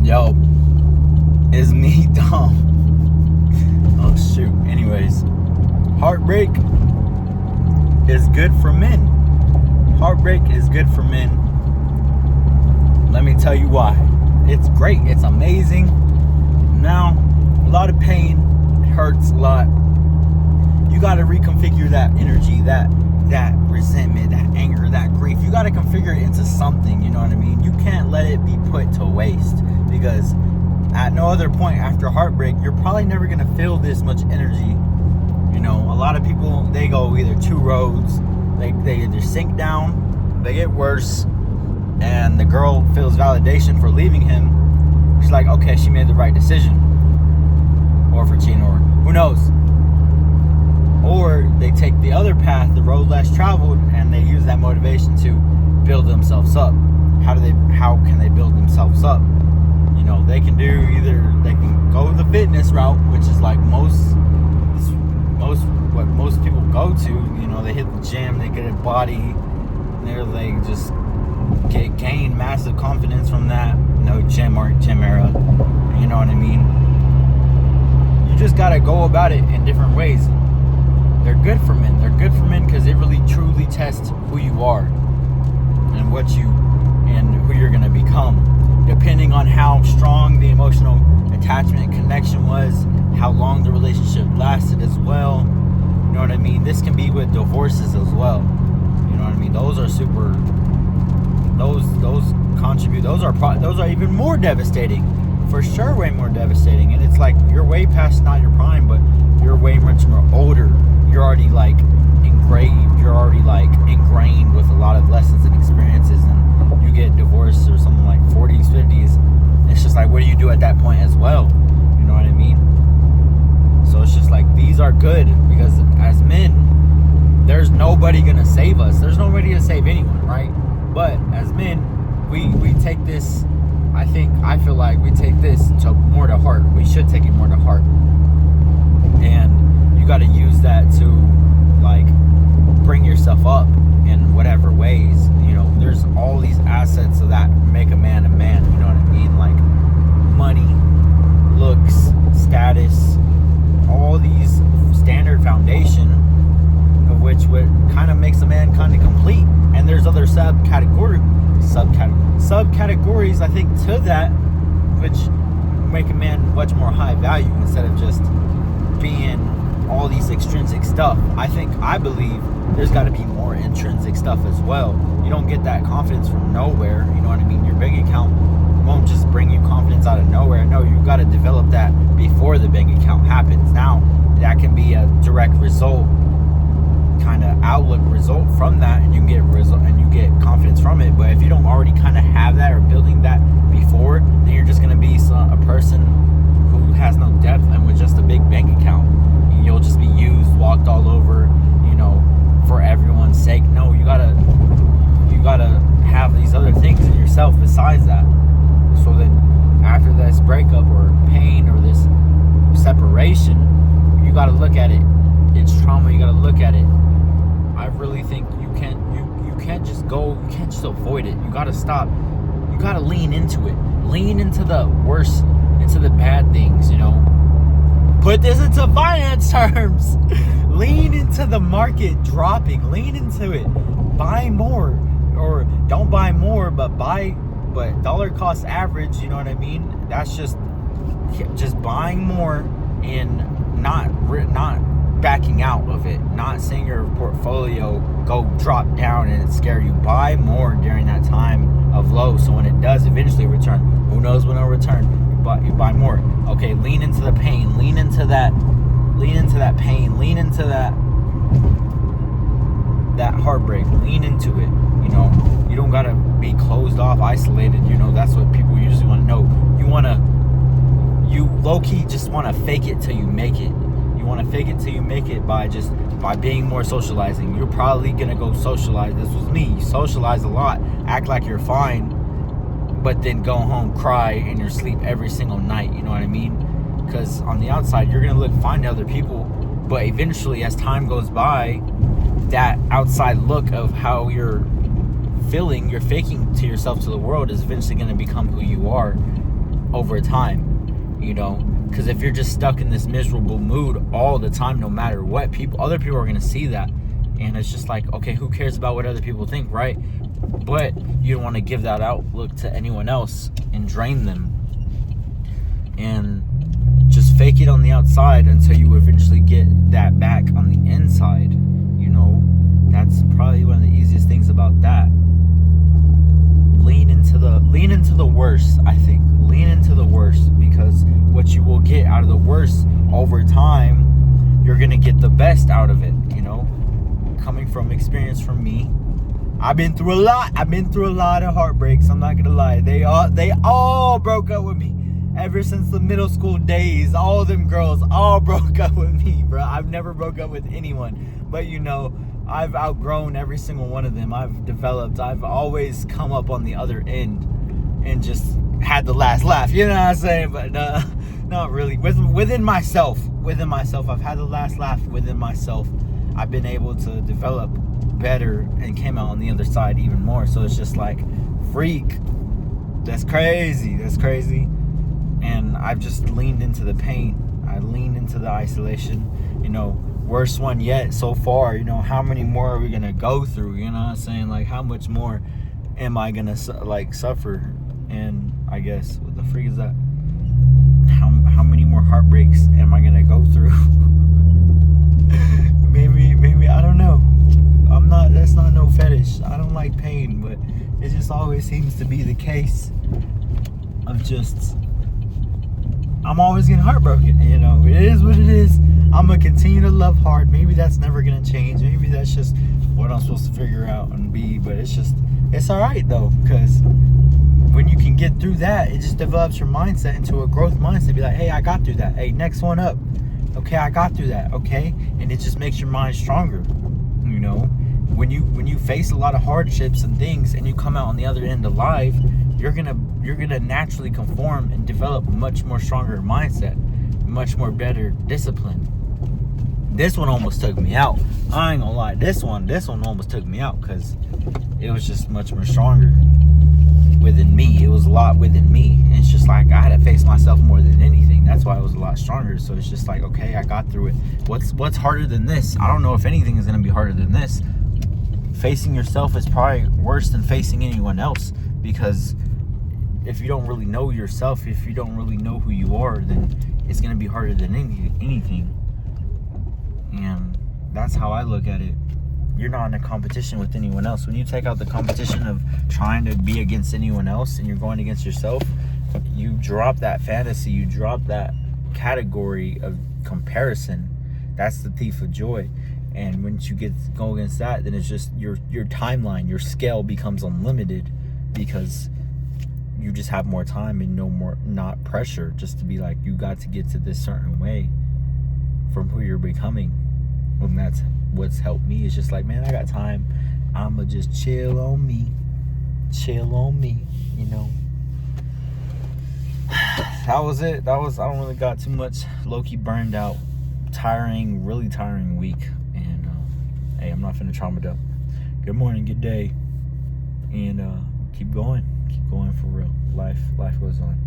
Yo, it's me, Dom. Oh, shoot. Anyways, heartbreak is good for men. Heartbreak is good for men. Let me tell you why. It's great. It's amazing. Now, a lot of pain. It hurts a lot. You got to reconfigure that energy, that resentment, that anger, that grief. You got to configure it into something, you know what I mean? You can't let it be put to waste, because at no other point after heartbreak, you're probably never going to feel this much energy. You know, a lot of people, they go either two roads. They either sink down, they get worse, and the girl feels validation for leaving him. She's like, okay, she made the right decision. Or for cheating, or who knows. Or they take the other path, the road less traveled, and they use that motivation to build themselves up. How can they build themselves up? You know, they can go the fitness route, which is like what most people go to. You know, they hit the gym, they get a body, they just gain massive confidence from that. No gym era. You know what I mean? You just gotta go about it in different ways. They're good for men. They're good for men because it really truly tests who you are and who you're gonna become, depending on how strong the emotional attachment and connection was, how long the relationship lasted as well. You know what I mean? This can be with divorces as well. You know what I mean? Those are super. Those contribute. Those are even more devastating. For sure, way more devastating. And it's like you're way past not your prime, but you're way much more older. You're already like ingrained with a lot of lessons and experiences, and you get divorced or something like 40s, 50s. It's just like, what do you do at that point as well? You know what I mean? So it's just like, these are good because as men, there's nobody gonna save us. There's nobody to save anyone, right? But as men, we take this. I feel like we take this more to heart. We should take it more to heart, and you got to use that to like bring yourself up in whatever ways. You know, there's all these assets that make a man a man. You know what I mean? Like money, looks, status, all these standard foundation of which what kind of makes a man kind of complete. And there's other subcategories, I think, to that, which make a man much more high value instead of just being all these extrinsic stuff. I believe there's got to be more intrinsic stuff as well. You don't get that confidence from nowhere. You know what I mean? Your bank account won't just bring you confidence out of nowhere. No, you've got to develop that before the bank account happens. Now, that can be a direct result, kind of outlook result from that, and you get confidence from it. But if you don't already kind of have that or building that before, then you're just going to be a person who has no depth and with just a big bank account. And you'll just be used, walked all over, you know, for everyone's sake. No, you gotta have these other things in yourself besides that. So then after this breakup or pain or this separation, you gotta look at it. It's trauma. You gotta look at it. I really think you can't just avoid it. You gotta stop. You gotta lean into it. Lean into the worst, into the bad things, you know. Put this into finance terms. Lean into the market dropping. Lean into it. Buy more. Or don't buy more, but dollar cost average, you know what I mean? That's just buying more and not backing out of it, not seeing your portfolio go drop down and scare you. Buy more during that time of low, so when it does eventually return, who knows when it'll return, you buy more. Okay, lean into the pain, lean into that pain, lean into that heartbreak, lean into it. You know, you don't gotta be closed off, isolated. You know, that's what people usually want to know. You low-key just want to fake it till you make it. You want to fake it till you make it by being more socializing. You're probably gonna go socialize. This was me. You socialize a lot, act like you're fine, but then go home, cry in your sleep every single night. You know what I mean? Because on the outside, you're gonna look fine to other people, but eventually, as time goes by, that outside look of how you're feeling, you're faking to yourself, to the world, is eventually gonna become who you are. over time, you know, because if you're just stuck in this miserable mood all the time, no matter what, other people are going to see that, and it's just like, okay, who cares about what other people think, right? But you don't want to give that outlook to anyone else and drain them, and just fake it on the outside until you eventually get that back on the inside, you know. That's probably one of the easiest things about that. Lean into the worst, I think. Lean into the worst, because what you will get out of the worst over time, you're gonna get the best out of it, you know. Coming from experience from me, I've been through a lot of heartbreaks. I'm not gonna lie. They all broke up with me. Ever since the middle school days, all them girls all broke up with me, bro. I've never broke up with anyone, but you know, I've outgrown every single one of them. I've developed. I've always come up on the other end and just had the last laugh. You know what I'm saying? But not really. Within myself, I've had the last laugh within myself. I've been able to develop better and came out on the other side even more. So it's just like, freak. That's crazy. And I've just leaned into the pain. I leaned into the isolation. You know, worst one yet so far. You know, how many more are we gonna go through? You know what I'm saying? Like, how much more am I gonna suffer? And I guess, what the freak is that? How many more heartbreaks am I gonna go through? maybe I don't know. That's not no fetish. I don't like pain, but it just always seems to be the case of just, I'm always getting heartbroken. You know, it is what it is. I'm gonna continue to love hard. Maybe that's never gonna change. Maybe that's just what I'm supposed to figure out and be. But it's all right though, because when you can get through that, it just develops your mindset into a growth mindset. Be like, hey, I got through that. Hey, next one up. Okay, I got through that. Okay, and it just makes your mind stronger. You know, when you face a lot of hardships and things, and you come out on the other end alive, you're gonna naturally conform and develop a much more stronger mindset, much more better discipline. This one almost took me out. I ain't gonna lie. This one almost took me out, because it was just much more stronger within me. It was a lot within me. And it's just like, I had to face myself more than anything. That's why it was a lot stronger. So it's just like, okay, I got through it. What's harder than this? I don't know if anything is gonna be harder than this. Facing yourself is probably worse than facing anyone else, because if you don't really know yourself, if you don't really know who you are, then it's gonna be harder than anything. And that's how I look at it. You're not in a competition with anyone else. When you take out the competition of trying to be against anyone else and you're going against yourself, you drop that fantasy, you drop that category of comparison. That's the thief of joy. And once you go against that, then it's just your timeline, your scale becomes unlimited, because you just have more time and not pressure just to be like, you got to get to this certain way from who you're becoming. And that's what's helped me. It's just like, man, I got time. I'ma just chill on me, you know. That was it. I don't really got too much. Low-key burned out, really tiring week. And hey, I'm not finna trauma dump. Good morning, good day, and keep going for real. Life goes on.